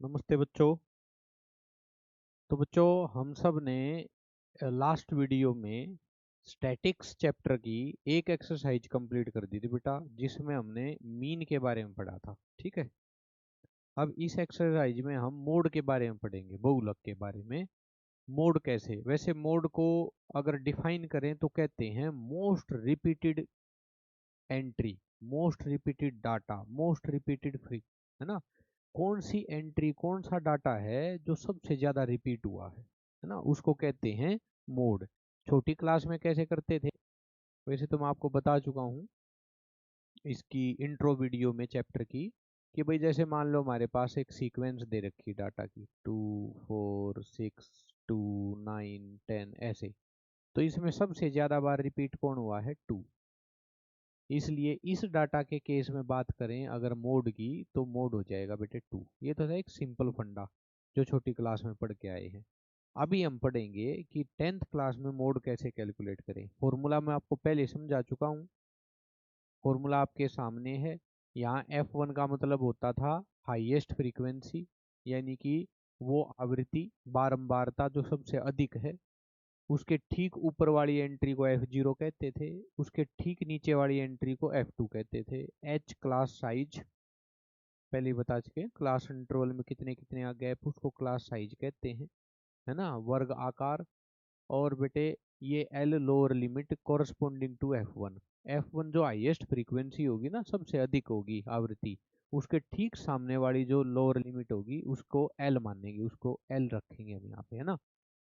नमस्ते बच्चों। तो बच्चों, हम सब ने लास्ट वीडियो में स्टैटिक्स चैप्टर की एक एक्सरसाइज कंप्लीट कर दी थी बेटा, जिसमें हमने मीन के बारे में पढ़ा था। ठीक है। अब इस एक्सरसाइज में हम मोड के बारे में पढ़ेंगे, बहुलक के बारे में। मोड कैसे, वैसे मोड को अगर डिफाइन करें तो कहते हैं most repeated entry, most repeated data, most repeated free, है ना। कौन सी एंट्री, कौन सा डाटा है जो सबसे ज्यादा रिपीट हुआ है ना, उसको कहते हैं मोड। छोटी क्लास में कैसे करते थे, वैसे तो मैं आपको बता चुका हूँ इसकी इंट्रो वीडियो में चैप्टर की, कि भाई जैसे मान लो हमारे पास एक सीक्वेंस दे रखी डाटा की 2 4 6 2 9 10 ऐसे। तो इसमें सबसे ज्यादा बार रिपीट कौन हुआ है, 2। इसलिए इस डाटा के केस में बात करें अगर मोड की, तो मोड हो जाएगा बेटे 2। ये तो था एक सिंपल फंडा जो छोटी क्लास में पढ़ के आए हैं। अभी हम पढ़ेंगे कि 10th क्लास में मोड कैसे कैलकुलेट करें। फॉर्मूला मैं आपको पहले समझा चुका हूँ, फॉर्मूला आपके सामने है। यहाँ F1 का मतलब होता था हाईएस्ट फ्रीक्वेंसी, यानी कि वो आवृत्ति बारंबारता जो सबसे अधिक है। उसके ठीक ऊपर वाली एंट्री को F0 कहते थे, उसके ठीक नीचे वाली एंट्री को F2 कहते थे। H क्लास साइज, पहले ही बता चुके हैं, क्लास इंटरवल में कितने कितने गैप, उसको क्लास साइज कहते हैं, है ना, वर्ग आकार। और बेटे ये L lower limit corresponding to F1। F1 जो हाईएस्ट फ्रीक्वेंसी होगी ना, सबसे अधिक होगी आवृत्ति, उसके ठीक सामने वाली जो लोअर लिमिट होगी उसको एल मानेंगे, उसको एल रखेंगे हम यहाँ पे, है ना।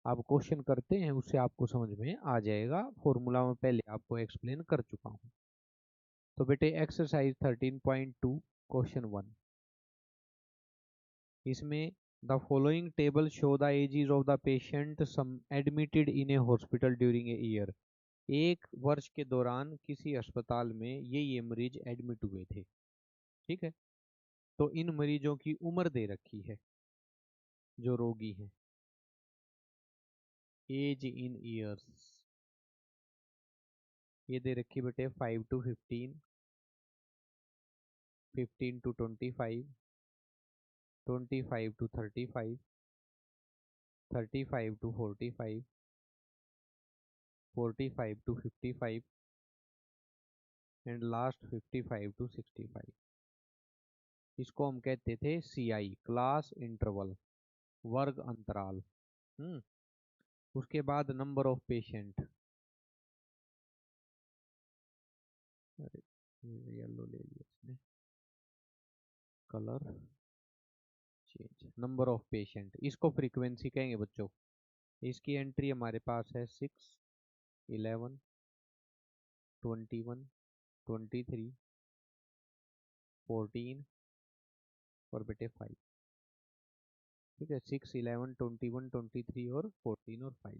आप क्वेश्चन करते हैं उससे आपको समझ में आ जाएगा, फॉर्मूला में पहले आपको एक्सप्लेन कर चुका हूँ। तो बेटे एक्सरसाइज 13.2 क्वेश्चन 1, इसमें the following table show the ages of the patient some admitted in a hospital during a year. एक वर्ष के दौरान किसी अस्पताल में ये मरीज एडमिट हुए थे। ठीक है। तो इन मरीजों की उम्र दे रखी है, जो रोगी हैं, एज इन ईयर्स ये दे रखी बेटे 5 to 15, 15 to 25, 25 to 35, 35 to 45, 45 to 55 and last 55 to 65। इसको हम कहते थे CI, क्लास इंटरवल, वर्ग अंतराल। उसके बाद नंबर ऑफ पेशेंट, अरे येलो ले लिया इसने, colour change, number of patient, इसको फ्रीक्वेंसी कहेंगे बच्चों। इसकी एंट्री हमारे पास है 6, 11, 21, 23, 14 और बेटे 5। ठीक है, 6, 11, 21, 23 और 14 और 5।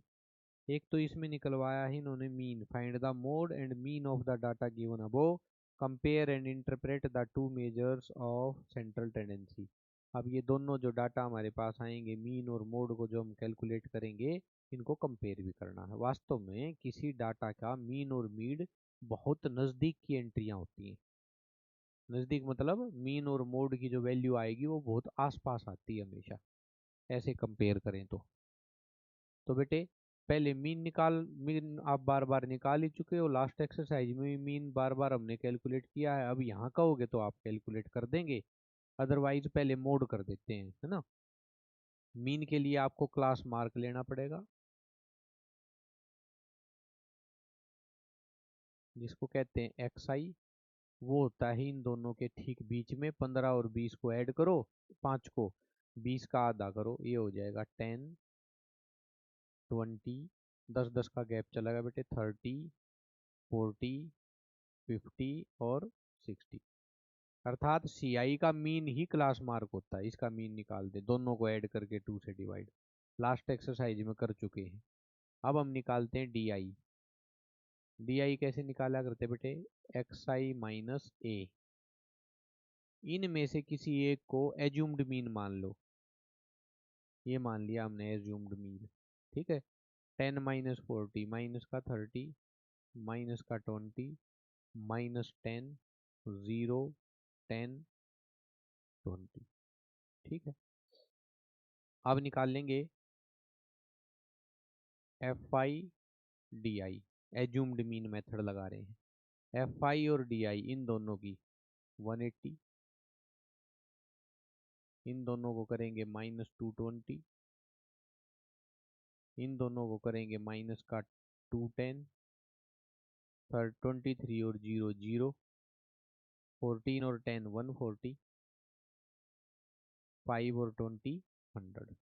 एक तो इसमें निकलवाया ही इन्होंने mean, find the mode and mean of the data given above, compare and interpret the two measures of central tendency. अब ये दोनों जो डाटा हमारे पास आएंगे, मीन और मोड को जो हम कैलकुलेट करेंगे, इनको कंपेयर भी करना है। वास्तव में किसी डाटा का मीन और मीड बहुत नज़दीक की एंट्रियाँ होती हैं। नज़दीक मतलब मीन और मोड की जो वैल्यू आएगी वो बहुत आसपास आती है हमेशा, ऐसे कंपेयर करें तो बेटे पहले मीन निकाल, मीन आप बार बार निकाल ही चुके हो, लास्ट एक्सरसाइज में भी मीन बार बार हमने कैलकुलेट किया है। अब यहाँ कहोगे तो आप कैलकुलेट कर देंगे, अदरवाइज पहले मोड कर देते हैं, है ना। मीन के लिए आपको क्लास मार्क लेना पड़ेगा, जिसको कहते हैं XI। वो होता है इन दोनों के ठीक बीच में, 15 और 20 को ऐड करो, 5 को 20 का आधा करो, ये हो जाएगा 10, 20, 10 10 का गैप चला गया बेटे, 30, 40, 50 और 60। अर्थात CI का मीन ही क्लास मार्क होता है। इसका मीन निकाल दे, दोनों को ऐड करके 2 से डिवाइड, लास्ट एक्सरसाइज में कर चुके हैं। अब हम निकालते हैं DI। DI कैसे निकाला करते बेटे, XI माइनस A। इनमें से किसी एक को एज्यूम्ड मीन मान लो, ये मान लिया हमने एज्यूम्ड मीन। ठीक है। 10 - 40 माइनस का 30, माइनस का 20, -10, 0, 10, 20। ठीक है। अब निकाल लेंगे F I D I, assumed mean method लगा रहे हैं। एफ आई और डी आई इन दोनों की 180, इन दोनों को करेंगे -220, इन दोनों को करेंगे माइनस का 210, फिर 23 और 0 0, 14 और 10 140, 5 और 20 100।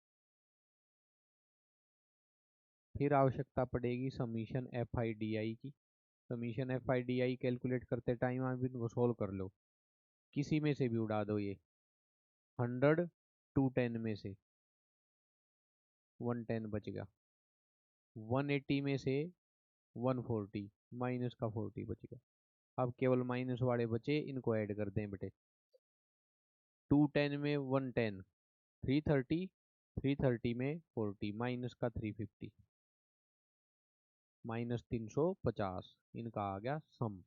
फिर आवश्यकता पड़ेगी summation F I D I की। Summation F I D I calculate करते टाइम आप इनको सोल्व कर लो, किसी में से भी उड़ा दो। ये 100 210 में से 110 बच गया, 180 में से 140 माइनस का 40 बच गया। अब केवल माइनस वाले बचे, इनको ऐड कर दें बेटे। 210 में 110 330, 330 में 40 माइनस का 350 माइनस 350, इनका आ गया सम।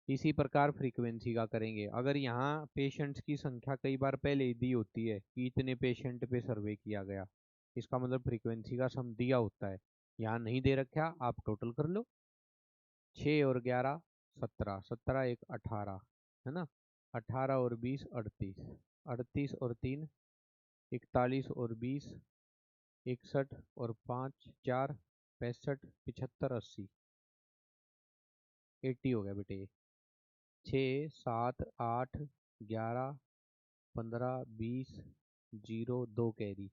इसी प्रकार फ्रीक्वेंसी का करेंगे। अगर यहाँ पेशेंट्स की संख्या कई बार पहले ही दी होती है कि इतने पेशेंट पे सर्वे किया गया, इसका मतलब फ्रीक्वेंसी का सम दिया होता है। यहाँ नहीं दे रखा, आप टोटल कर लो। 6 और 11 17, 17 एक 18 है ना, 18 और 20 38, 38 और 3 41 और 20 61 और 5 4 65 75 80, 80 हो गया बेटे। 6 7 8 11 15 20 0 2 कैरी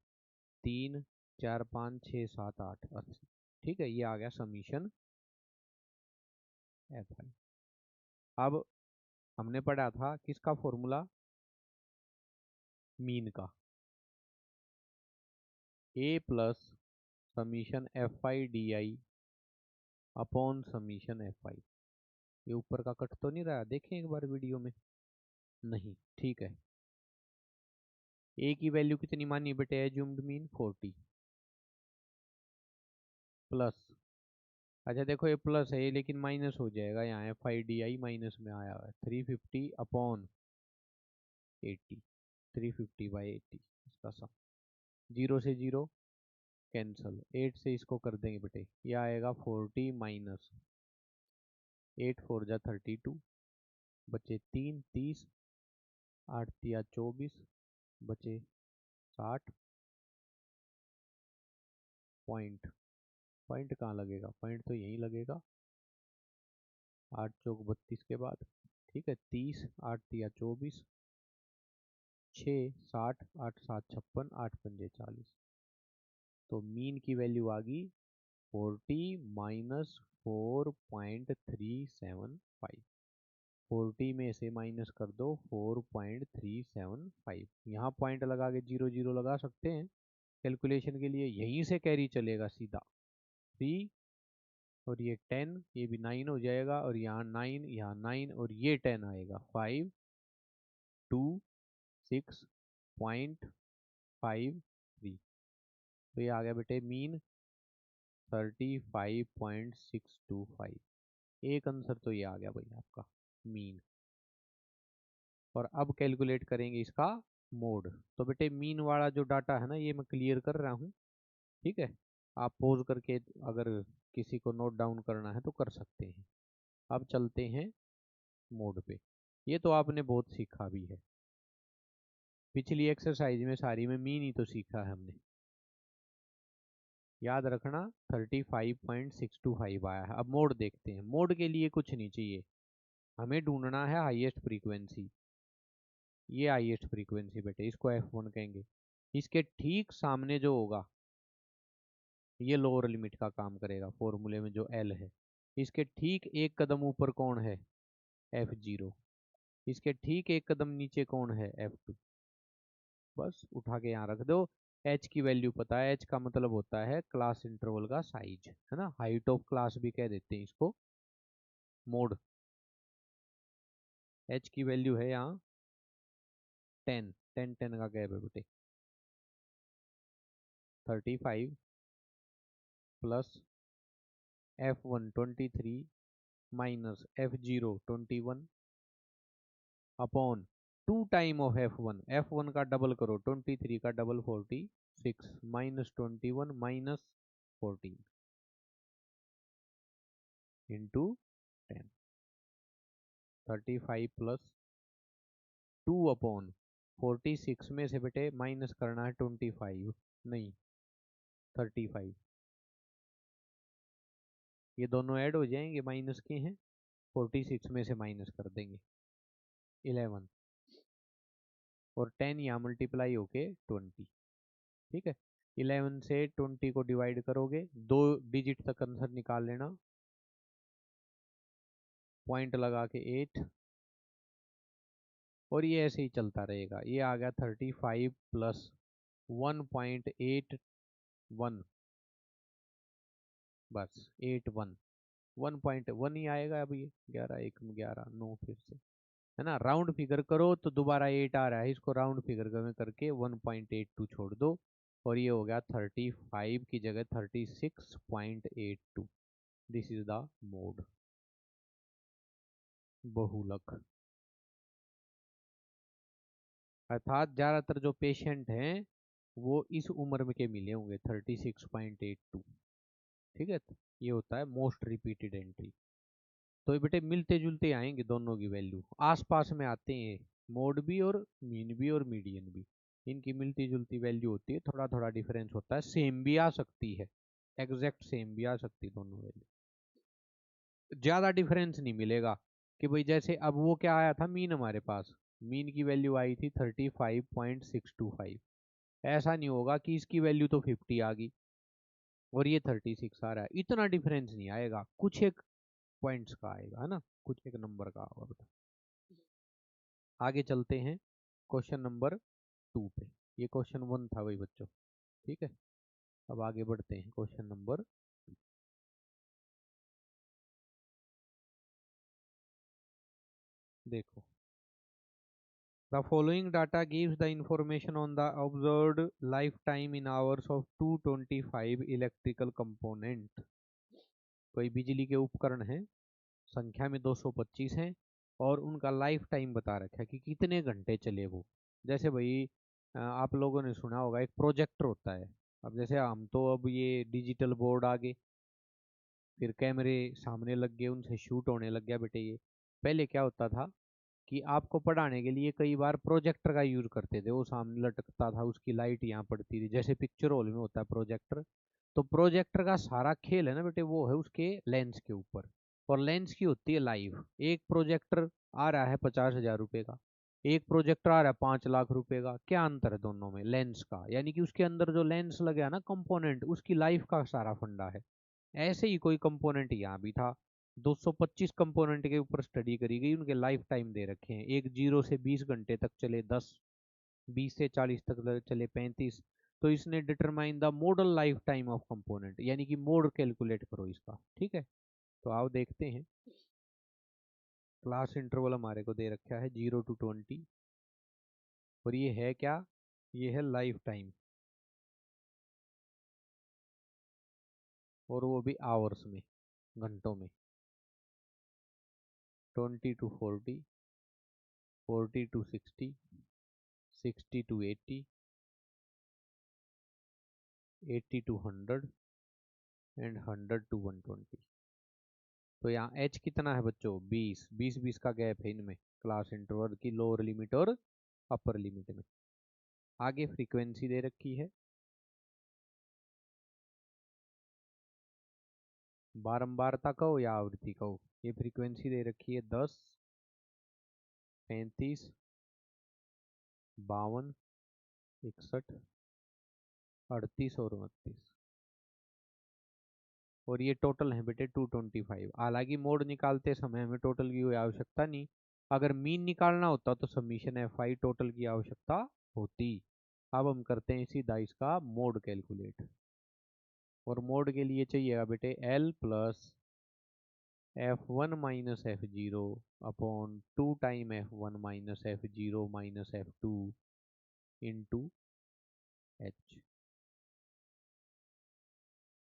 3 4 5 6 7 8 80। ठीक है, ये आ गया समीशन एफ आई। अब हमने पढ़ा था किसका फॉर्मूला, मीन का, A plus summation F I D I upon summation F I. ये ऊपर का कट तो नहीं रहा, देखें एक बार वीडियो में। नहीं, ठीक है। ए की वैल्यू कितनी मानी बेटे, एज्यूम्ड मीन 40 प्लस, अच्छा देखो ये प्लस है ये, लेकिन माइनस हो जाएगा यहाँ, F I D I minus में आया हुआ है। 350 अपॉन 80, 350/80 इसका सम। 0 से 0 कैंसल, 8 से इसको कर देंगे बेटे, ये आएगा 40 माइनस 8 4 जा 32, बचे 3 30, 8 तिया 24, बचे 60। पॉइंट, पॉइंट कहाँ लगेगा, पॉइंट तो यहीं लगेगा, 8 चौक 32 के बाद। ठीक है, 30 8 तिया 24, 6 60, 8 7 56, 8 पंजे 40। तो मीन की वैल्यू आ गई 40 माइनस 4.375। 40 में से माइनस कर दो 4.375। यहाँ पॉइंट लगा के 0 0 लगा सकते हैं कैलकुलेशन के लिए, यहीं से कैरी चलेगा सीधा 3, और ये 10, ये भी 9 हो जाएगा, और यहाँ 9, यहाँ 9, और ये 10 आएगा 526.53। तो ये आ गया बेटे मीन 35.625। एक आंसर तो ये आ गया भाई आपका मीन। और अब कैलकुलेट करेंगे इसका मोड। तो बेटे मीन वाला जो डाटा है ना, ये मैं क्लियर कर रहा हूँ, ठीक है। आप पॉज करके अगर किसी को नोट डाउन करना है तो कर सकते हैं। अब चलते हैं मोड पे। ये तो आपने बहुत सीखा भी है, पिछली एक्सरसाइज में सारी में मीन ही तो सीखा है हमने, याद रखना। 35.625 आया है। अब मोड देखते हैं। मोड के लिए कुछ नहीं चाहिए, हमें ढूंढना है हाईएस्ट फ्रीक्वेंसी। ये हाईएस्ट फ्रीक्वेंसी बेटे, इसको F1 कहेंगे। इसके ठीक सामने जो होगा ये लोअर लिमिट का काम करेगा, फॉर्मूले में जो L है। इसके ठीक एक कदम ऊपर कौन है, F0। इसके ठीक एक कदम नीचे कौन है, F2। बस उठा के यहाँ रख दो। H की वैल्यू पता है, H का मतलब होता है क्लास इंटरवल का साइज, है ना, हाइट ऑफ क्लास भी कह देते हैं इसको। मोड H की वैल्यू है यहाँ 10 10 10 का गैप है बेटे। 35 plus F1 23 minus F0 21 upon two time of F1 का डबल करो, 23 का double 46 minus 21 minus 14 into 10, 35 plus 2/46 में से बेटे माइनस करना है 25, नहीं 35, ये दोनों ऐड हो जाएंगे, माइनस के हैं, 46 में से माइनस कर देंगे 11 और 10 यहाँ मल्टीप्लाई होके 20। ठीक है, 11 से 20 को डिवाइड करोगे, 2 डिजिट तक आंसर निकाल लेना, पॉइंट लगा के 8, और ये ऐसे ही चलता रहेगा। ये आ गया 35 प्लस 1.81, बस 81, 1.1 ही आएगा। अब ये 11 1 11 9 फिर से, है ना, राउंड फिगर करो तो दोबारा 8 आ रहा है, इसको राउंड फिगर में करके 1.82 छोड़ दो, और ये हो गया 35 की जगह 36.82। दिस इज द मोड, बहुलक। अर्थात ज्यादातर जो पेशेंट हैं वो इस उम्र में के मिले होंगे 36.82। ठीक है, तो ये होता है मोस्ट रिपीटेड एंट्री। तो ये बेटे मिलते जुलते आएंगे, दोनों की वैल्यू आसपास में आते हैं, मोड भी और मीन भी और मीडियन भी, इनकी मिलती जुलती वैल्यू होती है, थोड़ा थोड़ा डिफरेंस होता है, सेम भी आ सकती है, एग्जैक्ट सेम भी आ सकती है दोनों वैल्यू, ज्यादा डिफरेंस नहीं मिलेगा। कि भाई जैसे अब वो क्या आया था मीन, हमारे पास मीन की वैल्यू आई थी 35.625, ऐसा नहीं होगा कि इसकी वैल्यू तो 50 आ गई और ये 36 आ रहा है, इतना डिफरेंस नहीं आएगा, कुछ एक पॉइंट्स का आएगा, है ना, कुछ एक नंबर का होगा। आगे चलते हैं क्वेश्चन नंबर 2 पे, ये क्वेश्चन 1 था भाई बच्चों। ठीक है, अब आगे बढ़ते हैं क्वेश्चन नंबर 2। देखो, the following data gives the information on the observed life time in hours of 225 electrical component. कोई बिजली के उपकरण हैं, संख्या में 225 हैं, और उनका लाइफ टाइम बता रखा है कि कितने घंटे चले वो। जैसे भाई आप लोगों ने सुना होगा एक प्रोजेक्टर होता है। अब जैसे हम तो अब ये डिजिटल बोर्ड आ गए, फिर कैमरे सामने लग गए, उनसे शूट होने लग गया बेटे। ये पहले क्या होता था कि आपको पढ़ाने के लिए कई बार प्रोजेक्टर का यूज करते थे, वो सामने लटकता था, उसकी लाइट यहाँ पड़ती थी, जैसे पिक्चर हॉल में होता है प्रोजेक्टर। तो प्रोजेक्टर का सारा खेल है ना बेटे, वो है उसके लेंस के ऊपर, और लेंस की होती है लाइव। एक प्रोजेक्टर आ रहा है 50,000 रुपए का, एक प्रोजेक्टर आ रहा है 5 लाख रुपए का, क्या अंतर है दोनों में? लेंस का, यानी कि उसके अंदर जो लेंस लगे ना कंपोनेंट, उसकी लाइफ का सारा फंडा है। ऐसे ही कोई कंपोनेंट यहाँ भी था, 225 कंपोनेंट के ऊपर स्टडी करी गई, उनके लाइफ टाइम दे रखे हैं, एक 0 से 20 घंटे तक चले 10, 20 से 40 तक चले 35। तो इसने determine the model life time of component, यानी कि मोड कैलकुलेट करो इसका। ठीक है, तो आओ देखते हैं। क्लास इंटरवल हमारे को दे रखा है 0 to 20, और ये है क्या? ये है लाइफ टाइम, और वो भी आवर्स में, घंटों में। 20 to 40, 40 to 60, 60 to 80, 80 to 100 and 100 to 120। तो यहाँ एच कितना है बच्चों? 20, 20 का गैप है इनमें, क्लास इंटरवल की लोअर लिमिट और अपर लिमिट में। आगे फ्रीक्वेंसी दे रखी है, बारंबारता कहो या आवृत्ति कहो, ये फ्रीक्वेंसी दे रखी है 10, 35, 52, 61, 38 और 29, और ये टोटल है बेटे 225। हालांकि मोड निकालते समय हमें टोटल की कोई आवश्यकता नहीं, अगर मीन निकालना होता तो समीशन FI टोटल की आवश्यकता होती। अब हम करते हैं सीधा इसका मोड कैलकुलेट, और मोड के लिए चाहिएगा बेटे L plus F1 minus F0 upon 2 time F1 minus F0 minus F2 into H।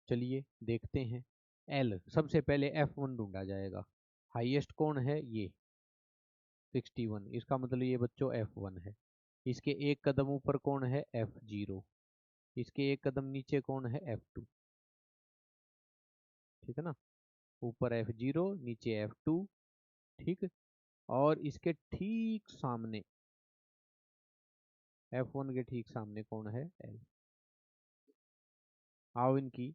चलिए देखते हैं। L सबसे पहले F1 ढूंढा जाएगा, हाईएस्ट कौन है? ये 61, इसका मतलब ये बच्चों F1 है। इसके एक कदम ऊपर कौन है? F0। इसके एक कदम नीचे कौन है? F2। ठीक है ना, ऊपर F0 नीचे F2। ठीक, और इसके ठीक सामने F1 के ठीक सामने कौन है? L। आओ इनकी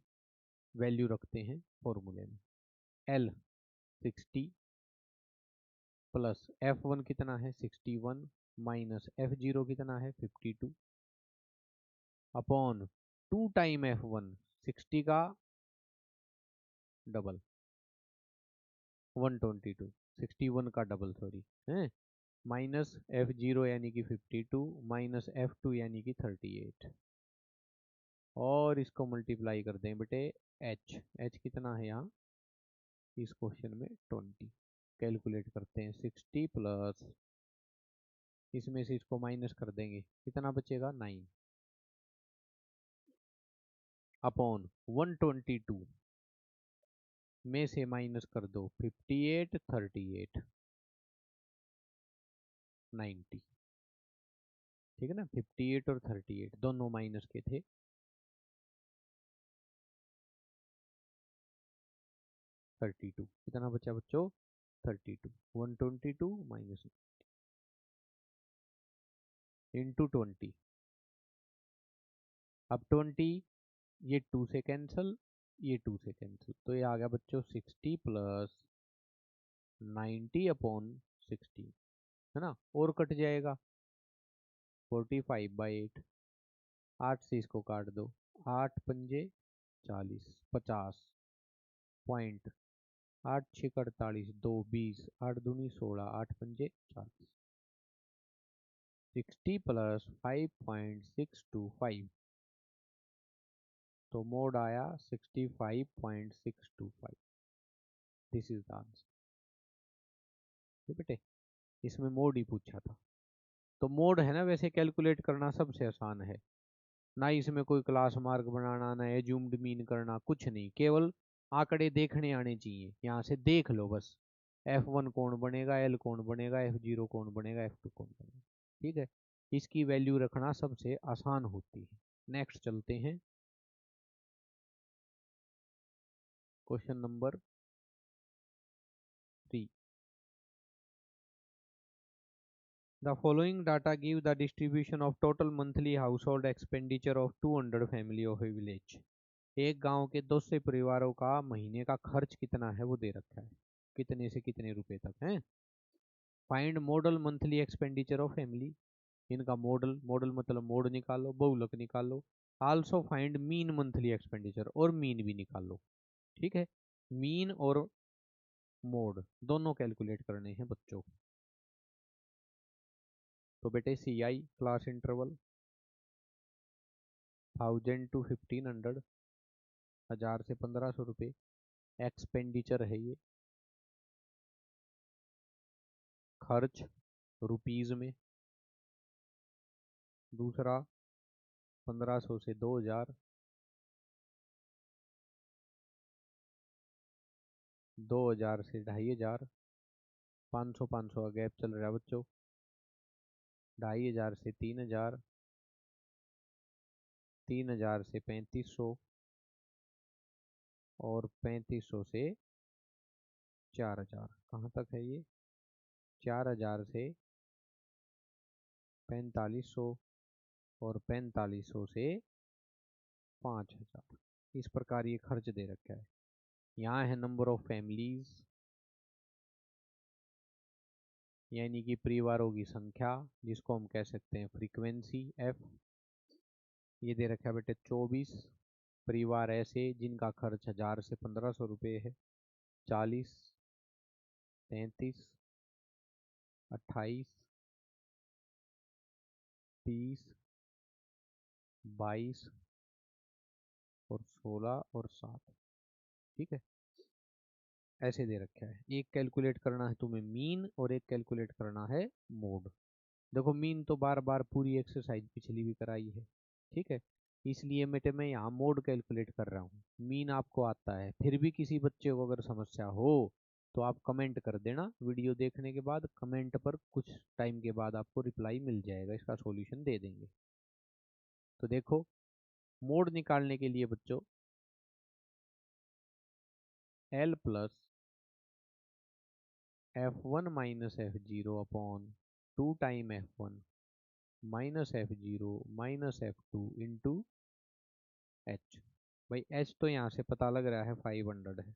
वैल्यू रखते हैं फॉर्मूले में। L 60 प्लस F1 कितना है? 61 माइनस F0 कितना है? 52 अपॉन 2 टाइम F1, 60 का डबल 122, 61 का डबल सॉरी है, माइनस F0 यानी कि 52 माइनस F2 यानी कि 38, और इसको मल्टीप्लाई कर दें बेटे H कितना है यहाँ इस क्वेश्चन में? 20। कैलकुलेट करते हैं 60 प्लस इसमें से इसको माइनस कर देंगे, कितना बचेगा? 9 अपॉन 122 में से माइनस कर दो 58, 38, 90। ठीक है ना, 58 और 38 दोनों माइनस के थे। 32 कितना बचा बच्चों? 32, 122 माइनस इंटू 20। अब 20, ये 2 से कैंसिल, ये 2 से कैंसिल, तो ये आ गया बच्चों 60 प्लस 90 अपॉन 60, है ना, और कट जाएगा 45/8। 8 से इसको काट दो, 8 पंजे 40, 50 पॉइंट, 8 6 48, 2 20, 8 दूनी 16, 8 पंजे 40। 60 प्लस 5.625, तो मोड आया 65.625। This is the answer. बेटे इसमें मोड ही पूछा था, तो मोड है ना वैसे कैलकुलेट करना सबसे आसान है, ना इसमें कोई क्लास मार्क बनाना, ना एज्यूम्ड मीन करना, कुछ नहीं, केवल आंकड़े देखने आने चाहिए, यहाँ से देख लो बस। F1 कौन बनेगा, L कौन बनेगा, F0 कौन बनेगा, F2 कौन बनेगा। ठीक है, इसकी वैल्यू रखना सबसे आसान होती है। नेक्स्ट चलते हैं, question number 3। The following data give the distribution of total monthly household expenditure of 200 family of a village। एक गांव के 200 परिवारों का महीने का खर्च कितना है वो दे रखा है, कितने से कितने रुपए तक है। Find model monthly expenditure of family, इनका मॉडल, मॉडल मतलब मोड निकालो, बहुलक निकालो। Also find mean monthly expenditure, और मीन भी निकालो। ठीक है, मीन और मोड दोनों कैलकुलेट करने हैं बच्चों। तो बेटे CI क्लास इंटरवल 1000 to 1500, 1000 से 1500 रुपये एक्सपेंडिचर है ये, खर्च रुपीज में। दूसरा 1500 से 2000, 2000 से 2500, 500 500 का गैप चल रहा है बच्चों, 2500 से 3000, 3000 से 3500, और 3500 से 4000। कहाँ तक है ये? 4000 से 4500, और 4500 से 5000। इस प्रकार ये खर्च दे रखा है। यहाँ है नंबर ऑफ फैमिलीज, यानी कि परिवारों की संख्या, जिसको हम कह सकते हैं फ्रीक्वेंसी F। ये दे रखा है बेटे 24 परिवार ऐसे जिनका खर्च 1000 से 1500 रुपये है। 40, 33, 28, 30, 22 और 16 और 7। ठीक है, ऐसे दे रखा है। एक कैलकुलेट करना है तुम्हें मीन, और एक कैलकुलेट करना है मोड। देखो मीन तो बार बार पूरी एक्सरसाइज पिछली भी कराई है, ठीक है, इसलिए मैं यहाँ मोड कैलकुलेट कर रहा हूँ। मीन आपको आता है, फिर भी किसी बच्चे को अगर समस्या हो तो आप कमेंट कर देना, वीडियो देखने के बाद कमेंट पर कुछ टाइम के बाद आपको रिप्लाई मिल जाएगा, इसका सॉल्यूशन दे देंगे। तो देखो, मोड निकालने के लिए बच्चों L plus F1 minus F0 upon 2 time F1 minus F0 minus F2 into H। भाई H तो यहाँ से पता लग रहा है 500 है,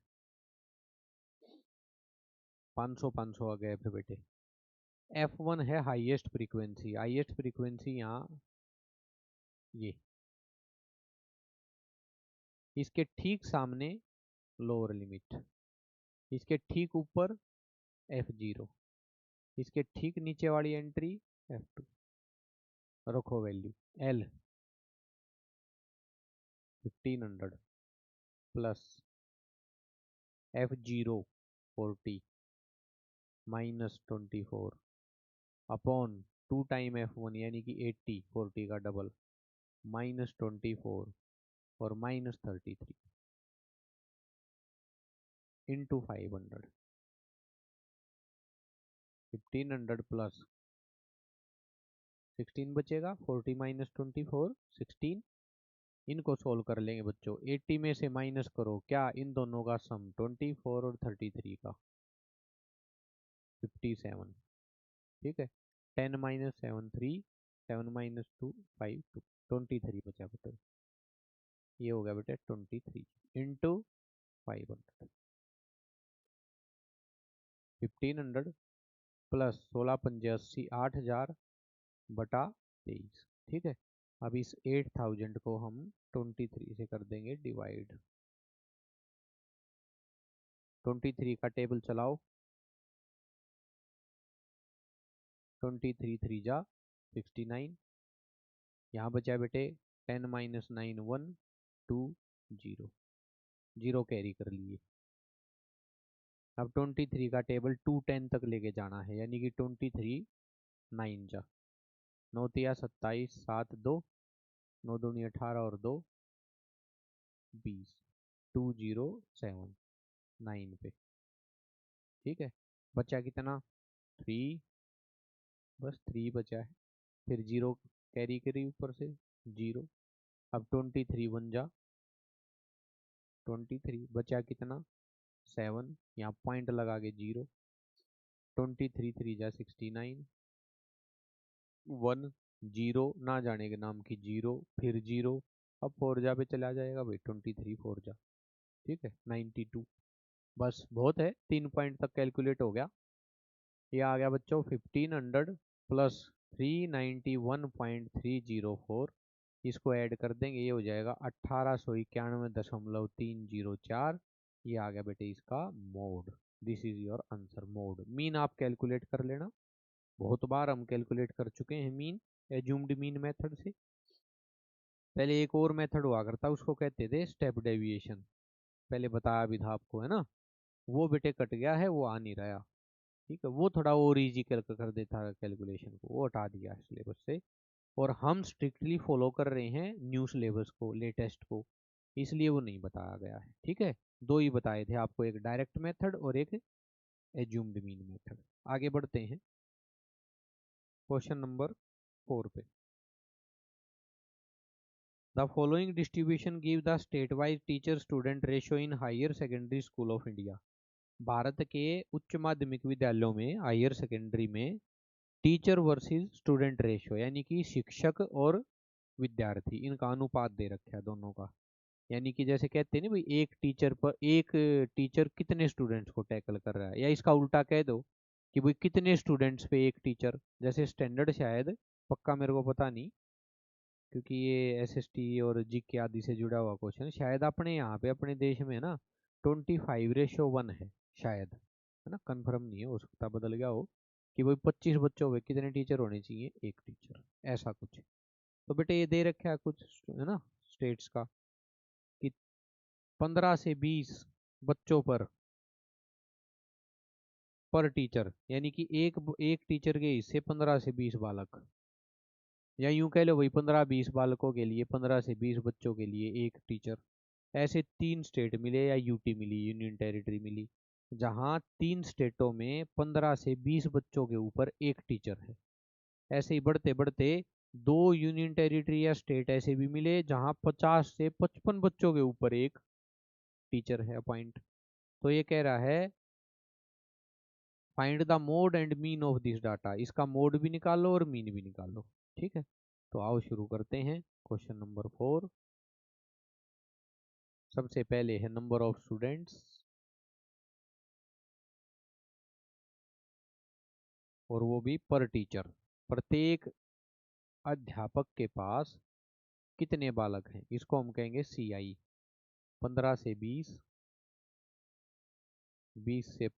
500 आ गए फिर बेटे। F1 है हाईएस्ट फ्रीक्वेंसी, हाईएस्ट फ्रीक्वेंसी यहाँ ये, इसके ठीक सामने लोअर लिमिट, इसके ठीक ऊपर F0, इसके ठीक नीचे वाली एंट्री F2। रखो value L 1500 plus F0 40 minus 24 upon 2 time F1 यानी कि 80, 40 का डबल माइनस 24 और माइनस 33 इंटू 500। 1500 प्लस 16 बचेगा, 40 माइनस 24 16। इनको सोल्व कर लेंगे बच्चों, 80 में से माइनस करो क्या, इन दोनों का सम 24 और 33 का 57। ठीक है, 10 माइनस 7 3, 7 माइनस 2 5 2, 23 बचा बेटे। ये हो गया बेटे 23 इंटू 500। 1500 प्लस 16 पंजे 80, 8000 बटा 23। ठीक है, अब इस 8000 को हम 23 से कर देंगे डिवाइड। 23 का टेबल चलाओ, 23 3 जा 69। यहाँ बचा बेटे 10 माइनस 9 1 2 0, 0 कैरी कर लिए। अब 23 का टेबल 2 10 तक लेके जाना है, यानी कि 23 9 जा 9 तिया 27 7 2 9 दूनी 18 और 2 20 207 9 पे। ठीक है, बचा कितना 3, बस 3 बचा है, फिर 0 कैरी करी ऊपर से 0। अब 23 1 जा 23, बचा कितना 7, यहाँ पॉइंट लगा के 0। 23 3 जा 69, 1 0 ना जाने के नाम की 0, फिर 0। अब 4 जा पे चला जाएगा भाई, 23 4 जा। ठीक है 92। बस बहुत है, 3 पॉइंट तक कैलकुलेट हो गया। ये आ गया बच्चों 1500 प्लस 391.304, इसको ऐड कर देंगे, ये हो जाएगा 1891.304। ये आ गया बेटे इसका mode. This is your answer, mode. Mean आप कैलकुलेट कर लेना, बहुत बार हम कैलकुलेट कर चुके हैं मीन, एज्यूम्ड मीन मेथड से। पहले एक और मेथड हुआ करता, उसको कहते थे स्टेप डेविएशन, पहले बताया भी था आपको, है ना। वो बेटे कट गया है, वो आ नहीं रहा। ठीक है, वो थोड़ा और इजी कर देता है कैलकुलेशन को, वो हटा दिया सिलेबस से। और हम स्ट्रिक्टली फॉलो कर रहे हैं न्यू सिलेबस को, लेटेस्ट को, इसलिए वो नहीं बताया गया है। ठीक है, दो ही बताए थे आपको, एक डायरेक्ट मेथड और एक एज्यूम्ड मीन मेथड। आगे बढ़ते हैं क्वेश्चन नंबर 4 पे। The following distribution give the state wise teacher student ratio in higher secondary school of India. Bharat के उच्च माध्यमिक विद्यालयों में, हायर सेकेंडरी में, टीचर वर्सेस स्टूडेंट रेशियो यानी कि शिक्षक और विद्यार्थी, इनका अनुपात दे रखा है दोनों का। यानी कि जैसे कहते हैं ना भाई, एक टीचर कितने स्टूडेंट्स को टैकल कर रहा है, या इसका उल्टा कह दो कि भाई कितने स्टूडेंट्स पे एक टीचर। जैसे स्टैंडर्ड शायद पक्का मेरे को पता नहीं, क्योंकि ये एसएसटी और जीके आदि से जुड़ा हुआ क्वेश्चन, शायद अपने यहाँ पे अपने देश में ना 25:1 है शायद, है ना, कंफर्म नहीं है, हो सकता बदल गया हो। कि भाई 25 बच्चों में कितने टीचर होने चाहिए, एक टीचर, ऐसा कुछ। तो बेटे ये दे रखा है कुछ, है ना, स्टेट्स का, कि 15 से 20 बच्चों पर टीचर, यानी कि एक टीचर के हिस्से 15 से 20 बालक, या यूं कह लो भाई 15-20 बालकों के लिए 15 से 20 बच्चों के लिए एक टीचर। ऐसे 3 स्टेट मिले, या यूटी मिली, यूनियन टेरिटरी मिली, जहाँ 3 स्टेटों में 15 से 20 बच्चों के ऊपर एक टीचर है। ऐसे ही बढ़ते बढ़ते 2 यूनियन टेरिटरी या स्टेट ऐसे भी मिले जहाँ 50 से 55 बच्चों के ऊपर एक टीचर है अपॉइंट। तो ये कह रहा है find the mode and mean of this data, इसका मोड भी निकालो और मीन भी निकालो। ठीक है, तो आओ शुरू करते हैं। क्वेश्चन नंबर 4, सबसे पहले है नंबर ऑफ स्टूडेंट्स, और वो भी पर टीचर। प्रत्येक अध्यापक के पास कितने बालक हैं, इसको हम कहेंगे CI। 15 से 20, 20 से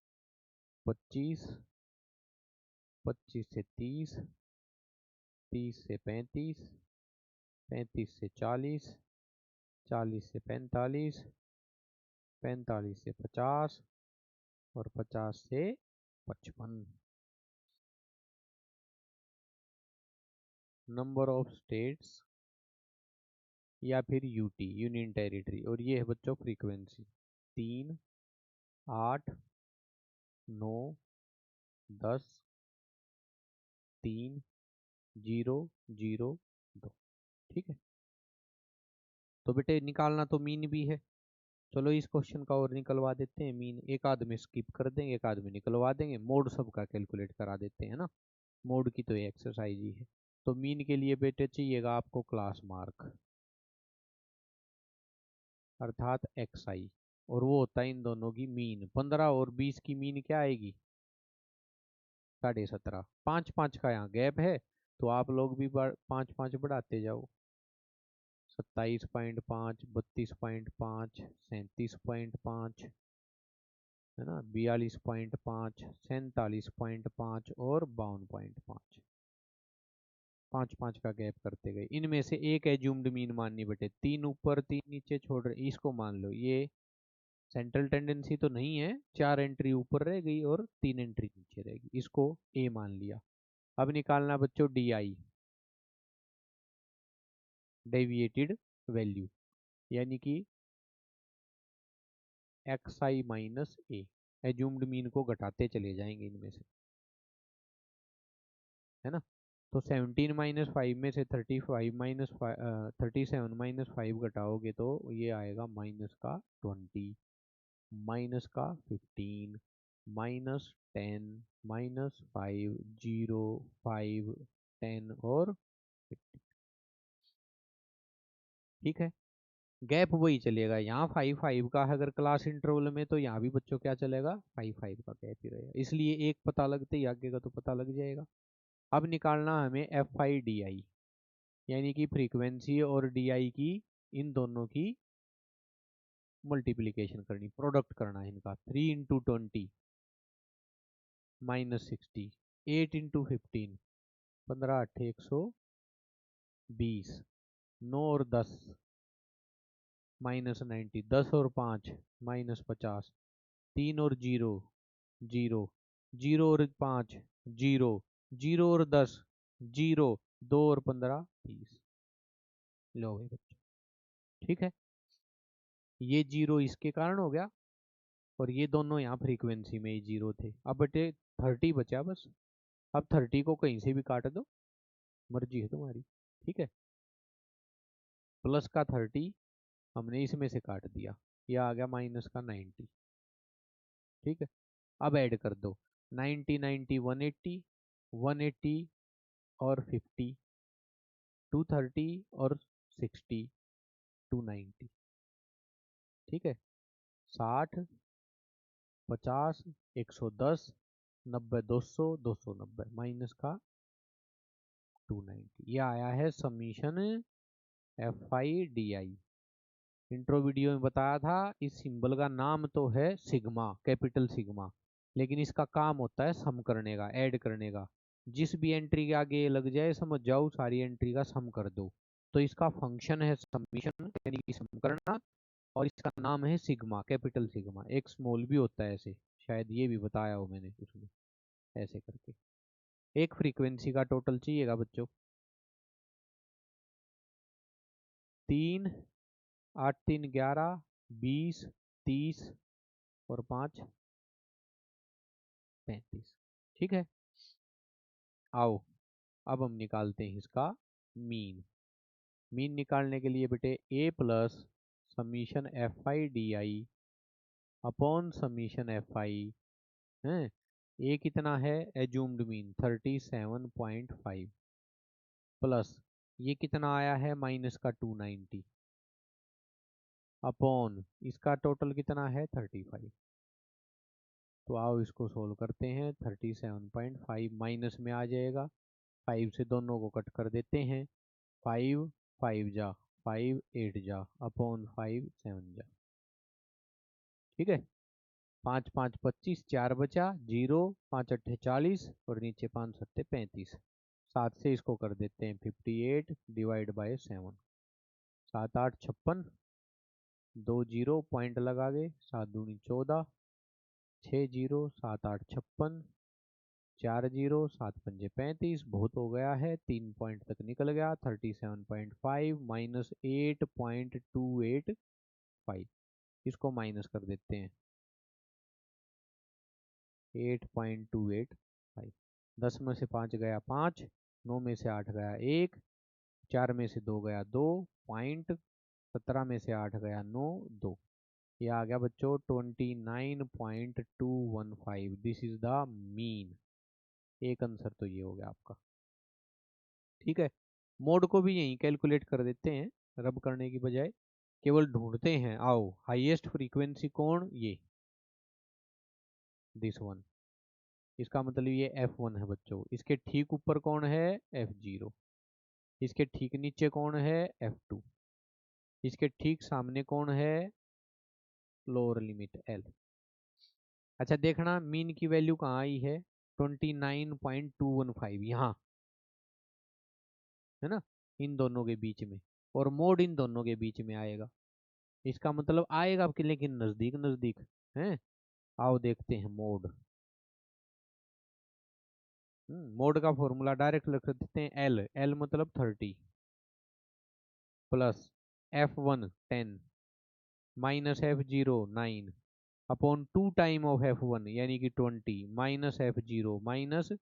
25, 25 से 30, 30 से 35, 35 से 40, 40 से 45, 45 से 50 और 50 से 55। नंबर ऑफ स्टेट्स या फिर यूटी यूनियन टेरिटरी, और ये है बच्चों फ्रीक्वेंसी 3, 8, 9, 10, 3, 0, 0, 2। ठीक है, तो बेटे निकालना तो मीन भी है। चलो इस क्वेश्चन का और निकलवा देते हैं मीन, एक आदमी स्किप कर देंगे, एक आदमी निकलवा देंगे, मोड सबका कैलकुलेट करा देते हैं ना। मोड की तो ये एक्सरसाइज ही है। तो मीन के लिए बेटे चाहिएगा आपको क्लास मार्क, अर्थात XI, और वो होता है इन दोनों की मीन। 15 और 20 की मीन क्या आएगी, 17.5। 5-5 का यहाँ गैप है, तो आप लोग भी 5-5 बढ़ाते जाओ। 27.5, 32.5, 37.5, है ना, 42.5, 47.5 और 52.5। 5-5 का गैप करते गए। इनमें से एक एज्यूम्ड मीन माननी बेटे, 3 ऊपर 3 नीचे छोड़ रहे, इसको मान लो। ये सेंट्रल टेंडेंसी तो नहीं है, 4 एंट्री ऊपर रह गई और 3 एंट्री नीचे रहेगी, इसको A मान लिया। अब निकालना बच्चों DI, डेविएटेड वैल्यू, यानी कि XI minus A। Assumed mean को घटाते चले जाएंगे इनमें से, है ना। तो 17 माइनस 5 में से 35 माइनस 37 माइनस 5 घटाओगे तो ये आएगा माइनस का 20, माइनस का 15, माइनस 10, माइनस 5, 0, 5, 10 और 50। ठीक है, गैप वही चलेगा, यहाँ 5-5 का है अगर क्लास इंटरवल में, तो यहाँ भी बच्चों क्या चलेगा, 5-5 का गैप ही रहेगा। इसलिए एक पता लगते ही आगे का तो पता लग जाएगा। अब निकालना हमें FI/DI, यानी कि फ्रीक्वेंसी और DI की, इन दोनों की मल्टीप्लीकेशन करनी, प्रोडक्ट करना है इनका। 3 इंटू 20 माइनस 60, 8 इंटू 15, 15 8 120, 9 और 10 माइनस 90, 10 और 5 माइनस 50, 3 और 0 0, 0 और 5 0, 0 और 10 0, 2 और 15 30। लो भाई बच्चों, ठीक है, ये 0 इसके कारण हो गया, और ये दोनों यहाँ फ्रीक्वेंसी में ही 0 थे। अब बेटे 30 बचा बस। अब 30 को कहीं से भी काट दो, मर्जी है तुम्हारी। ठीक है, प्लस का 30 हमने इसमें से काट दिया, यह आ गया माइनस का 90। ठीक है, अब ऐड कर दो, 90 90 180, 180 और 50, 230 और 60, 290। ठीक है, 60, 50, 110, 90, 200, 290 माइनस का 290। यह आया है समीशन FI/DI। इंट्रो वीडियो में बताया था, इस सिंबल का नाम तो है सिग्मा, कैपिटल सिग्मा, लेकिन इसका काम होता है सम करने का, ऐड करने का। जिस भी एंट्री के आगे ये लग जाए, समझ जाओ सारी एंट्री का सम कर दो। तो इसका फंक्शन है समीशन, यानी कि सम करना, और इसका नाम है सिग्मा, कैपिटल सिग्मा। एक स्मॉल भी होता है ऐसे, शायद ये भी बताया हो मैंने उसमें, ऐसे करके। एक फ्रीक्वेंसी का टोटल चाहिएगा बच्चों, 3, 8 3 11, 20, 30 और 5 35। ठीक है, आओ अब हम निकालते हैं इसका मीन। मीन निकालने के लिए बेटे A plus summation F I D I upon summation F I है। ए कितना है, एज्यूम्ड मीन 37.5 प्लस ये कितना आया है माइनस का 290 अपॉन इसका टोटल कितना है 35। तो आओ इसको सोल्व करते हैं। 37.5 माइनस में आ जाएगा, 5 से दोनों को कट कर देते हैं। 5 5 जा 5 8 जा अपॉन 5 7 जा। ठीक है, 5 5 25, 4 बचा, 0 5 अट्ठे 40 और नीचे 5 सत्ते 35। 7 से इसको कर देते हैं 58 डिवाइड बाय 7। 7 8 56, 2 0 पॉइंट लगा गए, 7 दूनी 14, 6 0 7 8 56, 4 0 7 पंजे 35। बहुत हो गया है, 3 पॉइंट तक निकल गया। 37.5 माइनस 8.285, इसको माइनस कर देते हैं 8.285। 10 में से 5 गया 5, 9 में से 8 गया 1, 4 में से 2 गया 2 पॉइंट, 17 में से 8 गया 9 2। ये आ गया बच्चों 29.215। This is the mean. एक आंसर तो ये हो गया आपका। ठीक है, मोड को भी यहीं कैलकुलेट कर देते हैं, रब करने की बजाय केवल ढूंढते हैं। आओ हाईएस्ट फ्रीक्वेंसी कोण, ये दिस वन, इसका मतलब ये F1 है बच्चों। इसके ठीक ऊपर कौन है, F0। इसके ठीक नीचे कौन है, F2। इसके ठीक सामने कौन है, लोअर लिमिट L। अच्छा देखना मीन की वैल्यू कहाँ आई है, 29.215 यहाँ, है ना, इन दोनों के बीच में। और मोड इन दोनों के बीच में आएगा। इसका मतलब आएगा आपके लेकिन नजदीक नजदीक है। आओ देखते हैं मोड। मोड का फॉर्मूला डायरेक्ट लिख देते हैं। एल, एल मतलब 30 plus F1 10 minus F0 9 upon 2 time of F1 यानी कि 20 माइनस F0 माइनस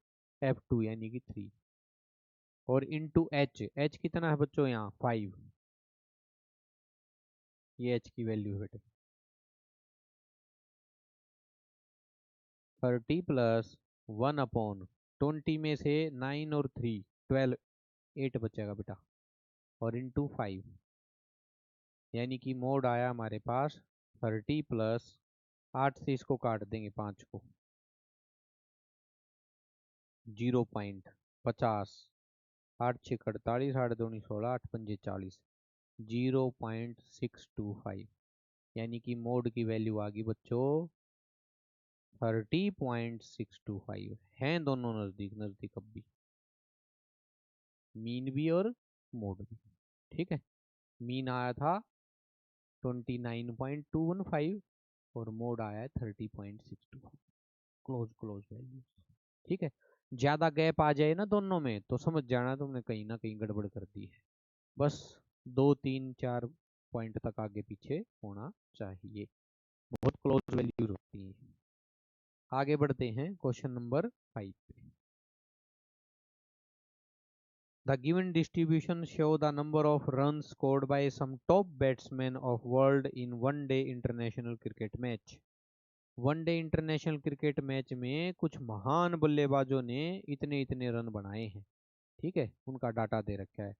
F2 यानी कि 3 और इनटू एच। एच कितना है बच्चों यहाँ 5। ये एच की वैल्यू है बेटे। 30 प्लस 1 अपॉन 20 में से 9 और 3 12, 8 बचेगा बेटा और इनटू 5 यानी कि मोड आया हमारे पास 30 प्लस 8 से इसको काट देंगे 5 को 0.50, 8 6 48, 8 दूनी 16, 8 पंजे 40, 0.625 यानी कि मोड की वैल्यू आ गई बच्चों 30.625। हैं दोनों नजदीक नजदीक अब भी, मीन भी और मोड भी। ठीक है, मीन आया था 29.215 और मोड आया है 30.625। Close close value. ठीक है, ज्यादा गैप आ जाए ना दोनों में तो समझ जाना तुमने कहीं ना कहीं गड़बड़ कर दी है। बस 2 3 4 पॉइंट तक आगे पीछे होना चाहिए, बहुत क्लोज वैल्यूज होती हैं। आगे बढ़ते हैं क्वेश्चन नंबर 5 पे। The given distribution show the number of runs scored by some top batsmen of world in one day international cricket match। One day international cricket match में कुछ महान बल्लेबाजों ने इतने इतने रन बनाए हैं। ठीक है, उनका डाटा दे रखा है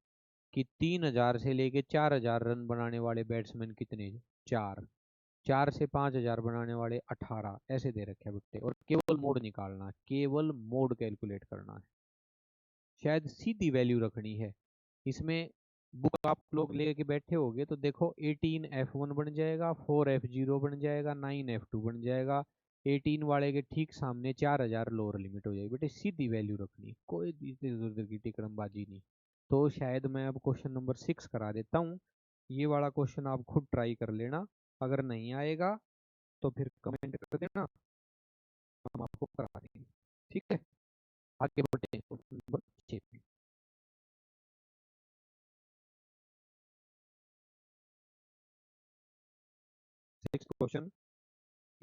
कि 3000 से लेके 4000 रन बनाने वाले बैट्समैन कितने, 4, 4 से 5000 बनाने वाले 18, ऐसे दे रखे हैं बेटे। और केवल मोड निकालना है, केवल मोड कैलकुलेट करना है, शायद सीधी वैल्यू रखनी है इसमें। बुक आप लोग लेके बैठे होगे तो देखो 18F1 बन जाएगा, 4F0 बन जाएगा, 9F2 बन जाएगा। 18 वाले के ठीक सामने 4000 लोअर लिमिट हो जाएगी बेटे। सीधी वैल्यू रखनी, कोई इधर उधर की टिकड़मबाजी नहीं। तो शायद मैं अब क्वेश्चन नंबर 6 करा देता हूँ। ये वाला क्वेश्चन आप खुद ट्राई कर लेना, अगर नहीं आएगा तो फिर कमेंट कर देना, हम आपको करा देंगे। ठीक है, आगे बढ़ते हैं क्वेश्चन नंबर 6 पे। Six question,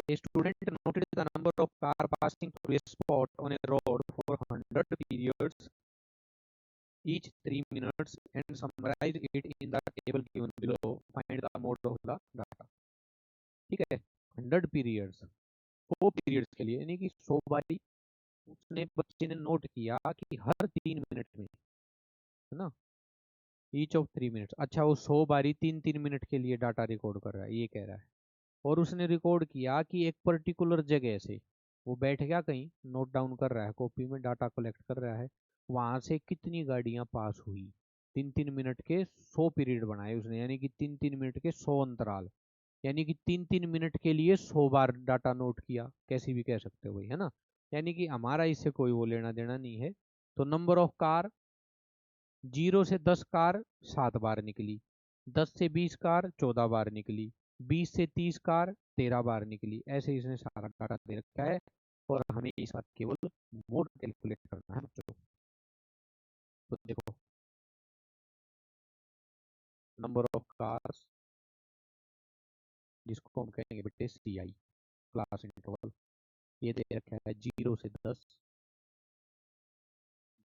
A student noted the number of car passing through a spot on a road for 100 periods each 3 minutes and summarize it in the table given below. Find the mode of the data. ठीक है, 100 periods, 100 periods के लिए यानी कि 100 बारी उसने बच्चे ने नोट किया कि हर 3 मिनट में, है ना, ईच ऑफ 3 मिनट्स। अच्छा, वो 100 बारी 3-3 मिनट के लिए डाटा रिकॉर्ड कर रहा है, ये कह रहा है। और उसने रिकॉर्ड किया कि एक पर्टिकुलर जगह से वो बैठ गया कहीं, नोट डाउन कर रहा है, कॉपी में डाटा कलेक्ट कर रहा है, वहां से कितनी गाड़ियां पास हुई। 3-3 मिनट के 100 पीरियड बनाए उसने, यानी कि 3-3 मिनट के 100 अंतराल, यानी कि 3-3 मिनट के लिए 100 बार डाटा नोट किया, कैसी भी कह सकते हो भाई, है ना। यानी कि हमारा इससे कोई वो लेना देना नहीं है। तो नंबर ऑफ कार, 0 से 10 कार 7 बार निकली, 10 से 20 कार 14 बार निकली, 20 से 30 कार 13 बार निकली। ऐसे इसने सारा डाटा दे रखा है और हमें इसका केवल मोड कैलकुलेट करना है बच्चों। तो देखो, नंबर ऑफ कार्स, जिसको हम कहेंगे बेटे CI, क्लास इंटरवल, ये दे रखा है 0 से 10,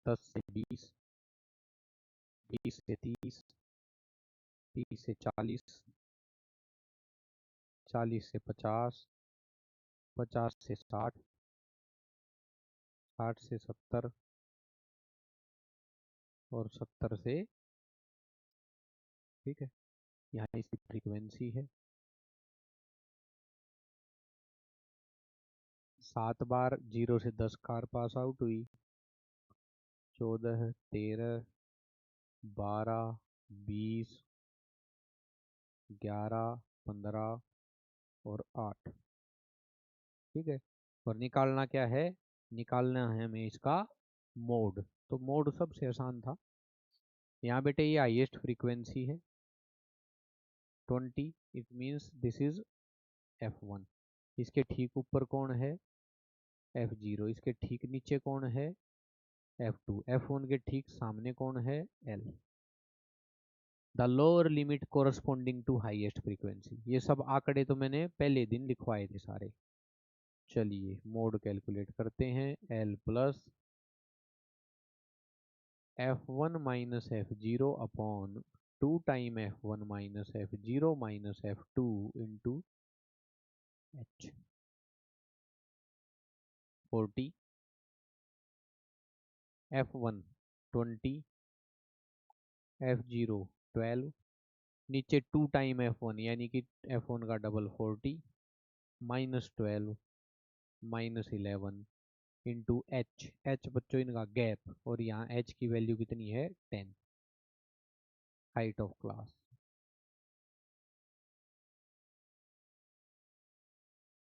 10 से 20, 20 से 30, 30 से 40, 40 से 50, 50 से 60, 60 से 70 और 70 से, ठीक है, यहाँ इसकी फ्रीक्वेंसी है। 7 बार 0 से 10 कार पास आउट हुई, 14, 13, 12, 20, 11, 15 और 8, ठीक है। और निकालना क्या है, निकालना है हमें इसका मोड। तो मोड सबसे आसान था, यहाँ बेटे ये हाईएस्ट फ्रीक्वेंसी है 20, it means this is F1। इसके ठीक ऊपर कौन है, F0। इसके ठीक नीचे कौन है, F2। F1 के ठीक सामने कौन है, L। The lower limit corresponding to highest frequency. ये सब आंकड़े तो मैंने पहले दिन लिखवाए थे सारे। चलिए मोड कैलकुलेट करते हैं, L plus F1 minus F0 upon 2 time F1 minus F0 minus F2 into H। 40, F1 20, F0 12, नीचे 2 टाइम F1 यानी कि F1 का double 40, minus 12 minus 11 into H। H बच्चों इनका गैप, और यहाँ H की वैल्यू कितनी है, 10, height of class.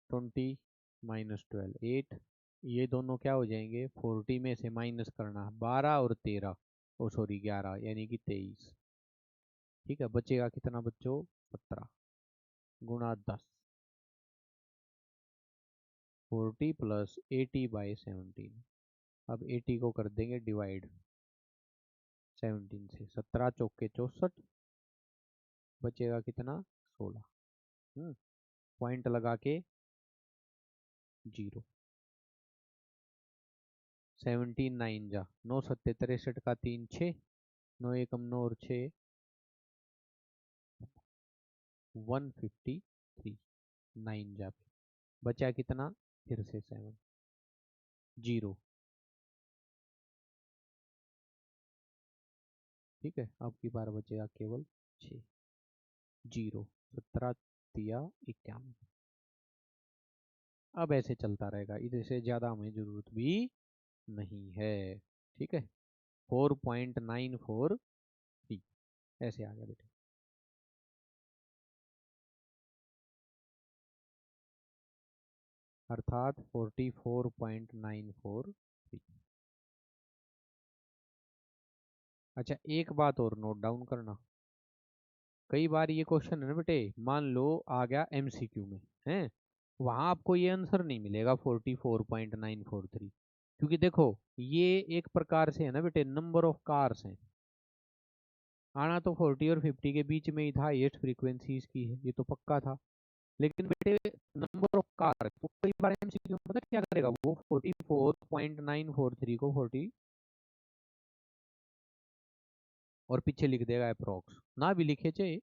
Twenty minus 12 8, ये दोनों क्या हो जाएंगे, 40 में से माइनस करना 12 और 13, ओ सॉरी 11 यानी कि 23, ठीक है। बचेगा कितना बच्चों, 17 गुणा 10, 40 प्लस 80/17। अब 80 को कर देंगे डिवाइड 17 से, 17 चौके 64, बचेगा कितना, 16। पॉइंट लगा के 0, 17 9 जा 9 सत्ते 63 का 3 6, 9 एकम 9 और 6 153, 9 जा, बचा कितना, फिर से 7 0, ठीक है। अब की बार बचेगा केवल 6 0, 17 दिया 51। अब ऐसे चलता रहेगा, इधर से ज्यादा हमें जरूरत भी नहीं है, ठीक है। 4.943 ऐसे आ गया बेटे, अर्थात 44.943। अच्छा, एक बात और नोट डाउन करना, कई बार ये क्वेश्चन है ना बेटे, मान लो आ गया MCQ में है, वहां आपको ये आंसर नहीं मिलेगा 44.943, क्योंकि देखो ये एक प्रकार से है ना बेटे, नंबर ऑफ कार्स हैं, आना तो 40 और 50 के बीच में ही था, हाईएस्ट फ्रीक्वेंसी इसकी है, ये तो पक्का था। लेकिन बेटे नंबर ऑफ कार, तो कई बार एमसीक्यू पता क्या करेगा, वो 44.943 को 40 और पीछे लिख देगा अप्रोक्स, ना भी लिखे चाहे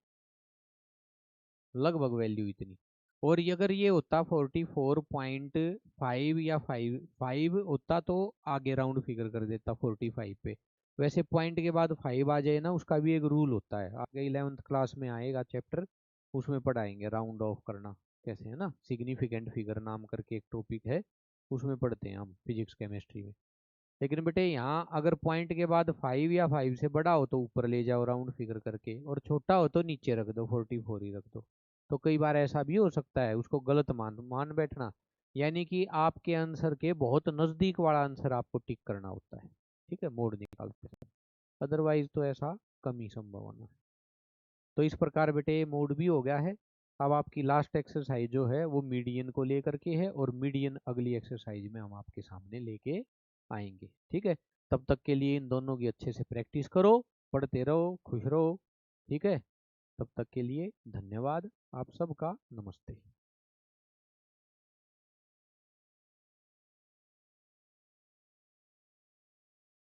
लगभग वैल्यू इतनी। और ये अगर ये होता 44.5 या 5 होता तो आगे राउंड फिगर कर देता 45 पे। वैसे पॉइंट के बाद 5 आ जाए ना, उसका भी एक रूल होता है, आगे 11th क्लास में आएगा चैप्टर, उसमें पढ़ाएंगे राउंड ऑफ करना कैसे, है ना। सिग्निफिकेंट फिगर नाम करके एक टॉपिक है, उसमें पढ़ते हैं हम फिजिक्स केमिस्ट्री में। लेकिन बेटे यहाँ अगर पॉइंट के बाद 5 या 5 से बड़ा हो तो ऊपर ले जाओ राउंड फिगर करके, और छोटा हो तो नीचे रख दो, 44 ही रख दो। तो कई बार ऐसा भी हो सकता है, उसको गलत मान मान बैठना, यानी कि आपके आंसर के बहुत नजदीक वाला आंसर आपको टिक करना होता है, ठीक है, मोड निकालते हैं। अदरवाइज तो ऐसा कम ही संभावना है। तो इस प्रकार बेटे मोड भी हो गया है। अब आपकी लास्ट एक्सरसाइज जो है वो मीडियन को लेकर के है, और मीडियन अगली एक्सरसाइज में हम आपके सामने लेके आएंगे, ठीक है। तब तक के लिए इन दोनों की अच्छे से प्रैक्टिस करो, पढ़ते रहो, खुश रहो, ठीक है। तब तक के लिए धन्यवाद, आप सबका नमस्ते।